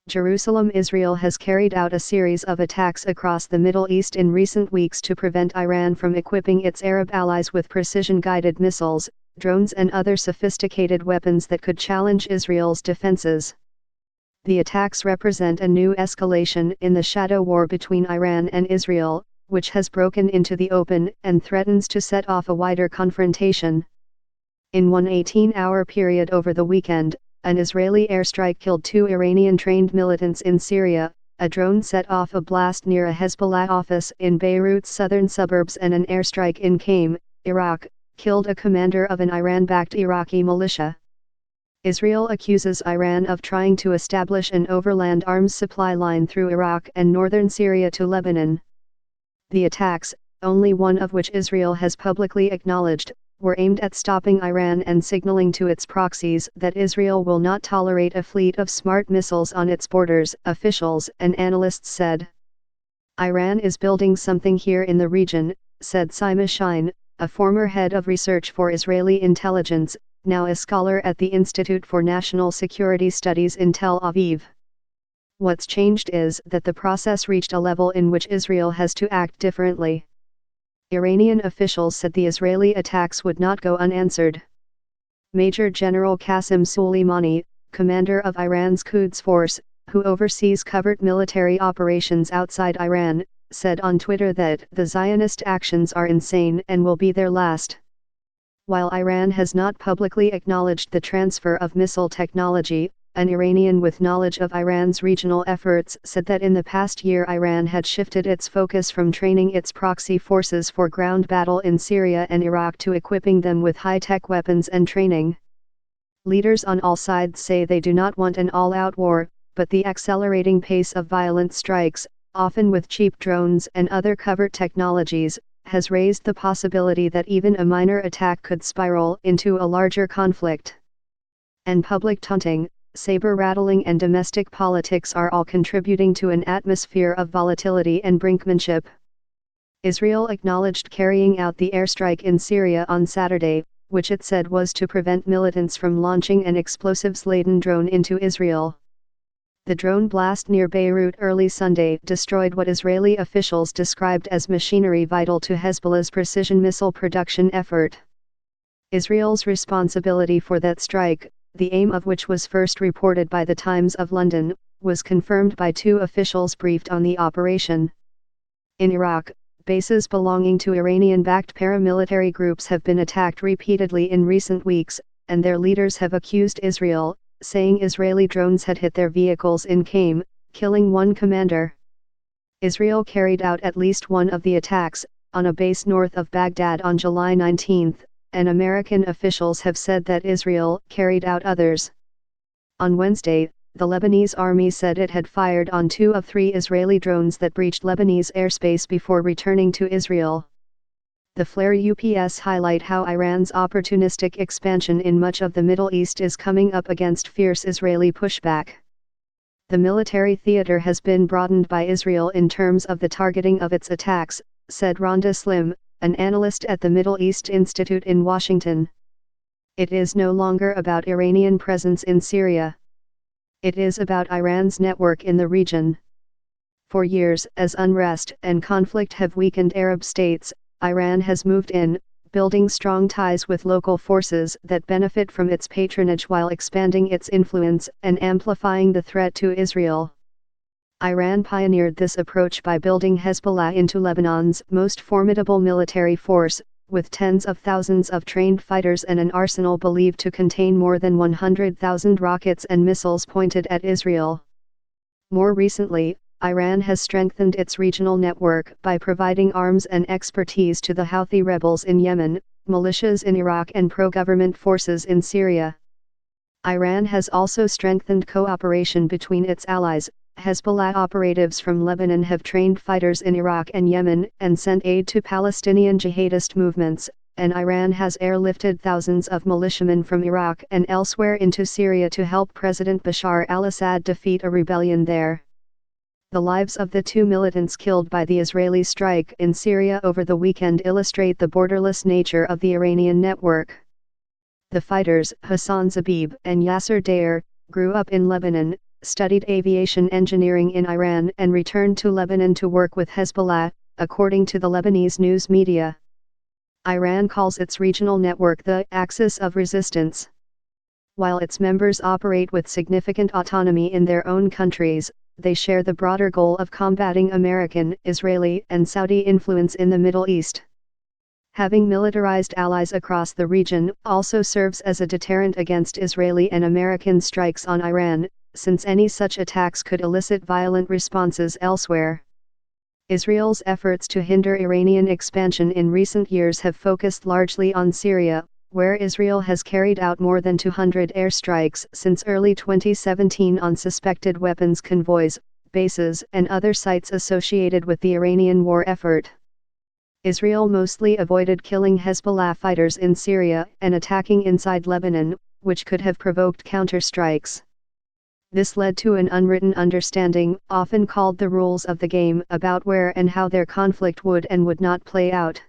Jerusalem. Israel has carried out a series of attacks across the Middle East in recent weeks to prevent Iran from equipping its Arab allies with precision-guided missiles, drones and other sophisticated weapons that could challenge Israel's defenses. The attacks represent a new escalation in the shadow war between Iran and Israel, which has broken into the open and threatens to set off a wider confrontation. In one 18-hour period over the weekend, an Israeli airstrike killed 2 Iranian-trained militants in Syria, a drone set off a blast near a Hezbollah office in Beirut's southern suburbs, and an airstrike in Qom, Iraq, killed a commander of an Iran-backed Iraqi militia. Israel accuses Iran of trying to establish an overland arms supply line through Iraq and northern Syria to Lebanon. The attacks, only one of which Israel has publicly acknowledged, were aimed at stopping Iran and signaling to its proxies that Israel will not tolerate a fleet of smart missiles on its borders, officials and analysts said. Iran is building something here in the region, said Sima Shine, a former head of research for Israeli intelligence, now a scholar at the Institute for National Security Studies in Tel Aviv. What's changed is that the process reached a level in which Israel has to act differently. Iranian officials said the Israeli attacks would not go unanswered. Major General Qasem Soleimani, commander of Iran's Quds Force, who oversees covert military operations outside Iran, said on Twitter that the Zionist actions are insane and will be their last. While Iran has not publicly acknowledged the transfer of missile technology, an Iranian with knowledge of Iran's regional efforts said that in the past year Iran had shifted its focus from training its proxy forces for ground battle in Syria and Iraq to equipping them with high-tech weapons and training. Leaders on all sides say they do not want an all-out war, but the accelerating pace of violent strikes, often with cheap drones and other covert technologies, has raised the possibility that even a minor attack could spiral into a larger conflict. And public taunting, saber-rattling and domestic politics are all contributing to an atmosphere of volatility and brinkmanship. Israel acknowledged carrying out the airstrike in Syria on Saturday, which it said was to prevent militants from launching an explosives-laden drone into Israel. The drone blast near Beirut early Sunday destroyed what Israeli officials described as machinery vital to Hezbollah's precision missile production effort. Israel's responsibility for that strike, the aim of which was first reported by the Times of London, was confirmed by 2 officials briefed on the operation. In Iraq, bases belonging to Iranian-backed paramilitary groups have been attacked repeatedly in recent weeks, and their leaders have accused Israel, saying Israeli drones had hit their vehicles in Qom, killing 1 commander. Israel carried out at least one of the attacks, on a base north of Baghdad on July 19, and American officials have said that Israel carried out others. On Wednesday, the Lebanese army said it had fired on 2 of 3 Israeli drones that breached Lebanese airspace before returning to Israel. The flare UPS highlight how Iran's opportunistic expansion in much of the Middle East is coming up against fierce Israeli pushback. The military theater has been broadened by Israel in terms of the targeting of its attacks, said Rhonda Slim, an analyst at the Middle East Institute in Washington. It is no longer about Iranian presence in Syria. It is about Iran's network in the region. For years, as unrest and conflict have weakened Arab states, Iran has moved in, building strong ties with local forces that benefit from its patronage while expanding its influence and amplifying the threat to Israel. Iran pioneered this approach by building Hezbollah into Lebanon's most formidable military force, with tens of thousands of trained fighters and an arsenal believed to contain more than 100,000 rockets and missiles pointed at Israel. More recently, Iran has strengthened its regional network by providing arms and expertise to the Houthi rebels in Yemen, militias in Iraq and pro-government forces in Syria. Iran has also strengthened cooperation between its allies. Hezbollah operatives from Lebanon have trained fighters in Iraq and Yemen and sent aid to Palestinian jihadist movements, and Iran has airlifted thousands of militiamen from Iraq and elsewhere into Syria to help President Bashar al-Assad defeat a rebellion there. The lives of the 2 militants killed by the Israeli strike in Syria over the weekend illustrate the borderless nature of the Iranian network. The fighters, Hassan Zabib and Yasser Dayer, grew up in Lebanon, studied aviation engineering in Iran and returned to Lebanon to work with Hezbollah, according to the Lebanese news media. Iran calls its regional network the Axis of Resistance. While its members operate with significant autonomy in their own countries, they share the broader goal of combating American, Israeli, and Saudi influence in the Middle East. Having militarized allies across the region also serves as a deterrent against Israeli and American strikes on Iran, since any such attacks could elicit violent responses elsewhere. Israel's efforts to hinder Iranian expansion in recent years have focused largely on Syria, where Israel has carried out more than 200 airstrikes since early 2017 on suspected weapons convoys, bases, and other sites associated with the Iranian war effort. Israel mostly avoided killing Hezbollah fighters in Syria and attacking inside Lebanon, which could have provoked counterstrikes. This led to an unwritten understanding, often called the rules of the game, about where and how their conflict would and would not play out.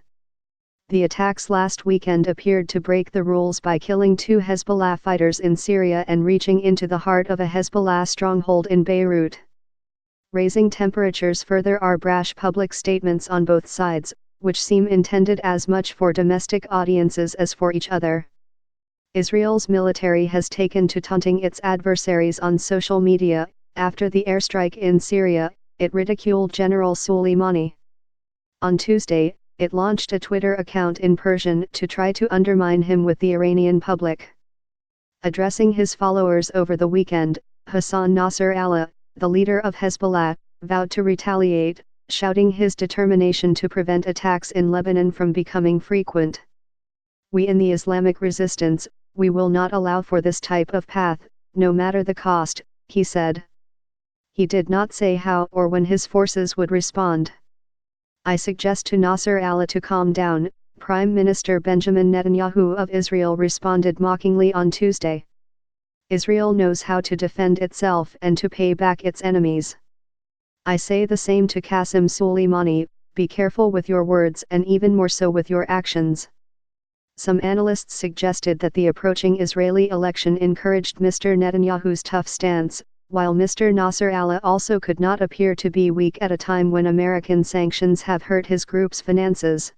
The attacks last weekend appeared to break the rules by killing 2 Hezbollah fighters in Syria and reaching into the heart of a Hezbollah stronghold in Beirut. Raising temperatures further are brash public statements on both sides, which seem intended as much for domestic audiences as for each other. Israel's military has taken to taunting its adversaries on social media. After the airstrike in Syria, it ridiculed General Soleimani. On Tuesday, it launched a Twitter account in Persian to try to undermine him with the Iranian public. Addressing his followers over the weekend, Hassan Nasrallah, the leader of Hezbollah, vowed to retaliate, shouting his determination to prevent attacks in Lebanon from becoming frequent. "We in the Islamic resistance, we will not allow for this type of path, no matter the cost," he said. He did not say how or when his forces would respond. "I suggest to Nasrallah to calm down," Prime Minister Benjamin Netanyahu of Israel responded mockingly on Tuesday. "Israel knows how to defend itself and to pay back its enemies. I say the same to Qasem Soleimani, be careful with your words and even more so with your actions." Some analysts suggested that the approaching Israeli election encouraged Mr. Netanyahu's tough stance, while Mr. Nasrallah also could not appear to be weak at a time when American sanctions have hurt his group's finances.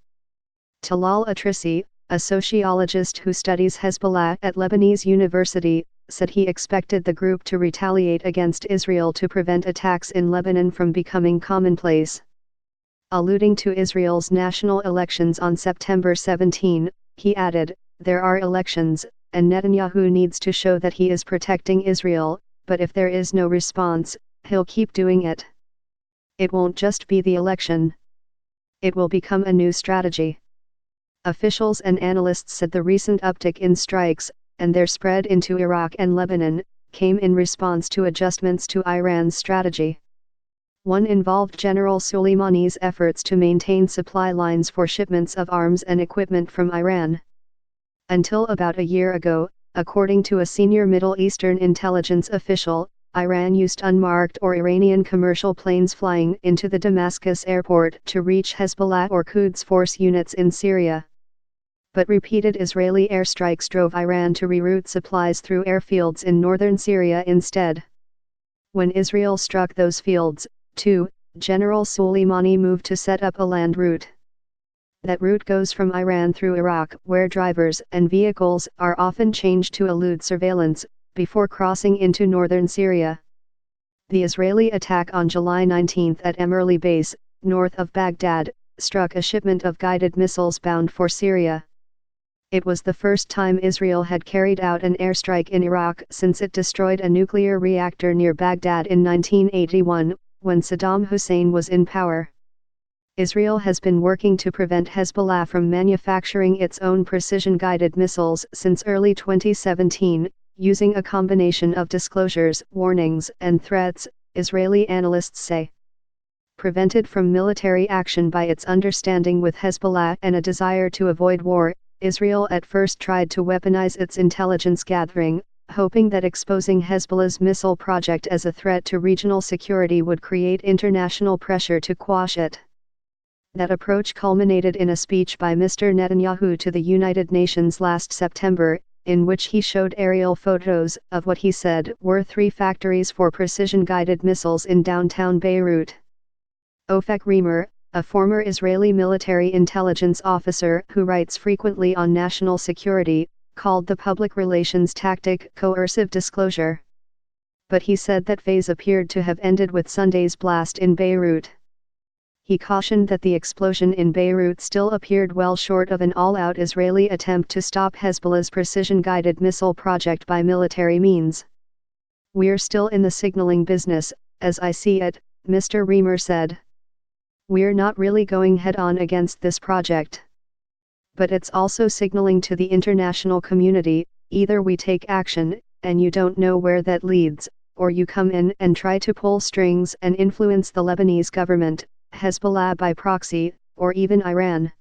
Talal Atrisi, a sociologist who studies Hezbollah at Lebanese University, said he expected the group to retaliate against Israel to prevent attacks in Lebanon from becoming commonplace. Alluding to Israel's national elections on September 17, he added, "There are elections, and Netanyahu needs to show that he is protecting Israel, but if there is no response, he'll keep doing it. It won't just be the election. It will become a new strategy." Officials and analysts said the recent uptick in strikes, and their spread into Iraq and Lebanon, came in response to adjustments to Iran's strategy. One involved General Soleimani's efforts to maintain supply lines for shipments of arms and equipment from Iran. Until about a year ago, according to a senior Middle Eastern intelligence official, Iran used unmarked or Iranian commercial planes flying into the Damascus airport to reach Hezbollah or Quds force units in Syria. But repeated Israeli airstrikes drove Iran to reroute supplies through airfields in northern Syria instead. When Israel struck those fields, too, General Soleimani moved to set up a land route. That route goes from Iran through Iraq, where drivers and vehicles are often changed to elude surveillance, before crossing into northern Syria. The Israeli attack on July 19 at Emirli Base, north of Baghdad, struck a shipment of guided missiles bound for Syria. It was the first time Israel had carried out an airstrike in Iraq since it destroyed a nuclear reactor near Baghdad in 1981, when Saddam Hussein was in power. Israel has been working to prevent Hezbollah from manufacturing its own precision-guided missiles since early 2017, using a combination of disclosures, warnings, and threats, Israeli analysts say. Prevented from military action by its understanding with Hezbollah and a desire to avoid war, Israel at first tried to weaponize its intelligence gathering, hoping that exposing Hezbollah's missile project as a threat to regional security would create international pressure to quash it. That approach culminated in a speech by Mr. Netanyahu to the United Nations last September, in which he showed aerial photos of what he said were 3 factories for precision-guided missiles in downtown Beirut. Ophek Remer, a former Israeli military intelligence officer who writes frequently on national security, called the public relations tactic coercive disclosure. But he said that phase appeared to have ended with Sunday's blast in Beirut. He cautioned that the explosion in Beirut still appeared well short of an all-out Israeli attempt to stop Hezbollah's precision-guided missile project by military means. "We're still in the signaling business, as I see it," Mr. Remer said. "We're not really going head-on against this project. But it's also signaling to the international community, either we take action, and you don't know where that leads, or you come in and try to pull strings and influence the Lebanese government, Hezbollah by proxy, or even Iran."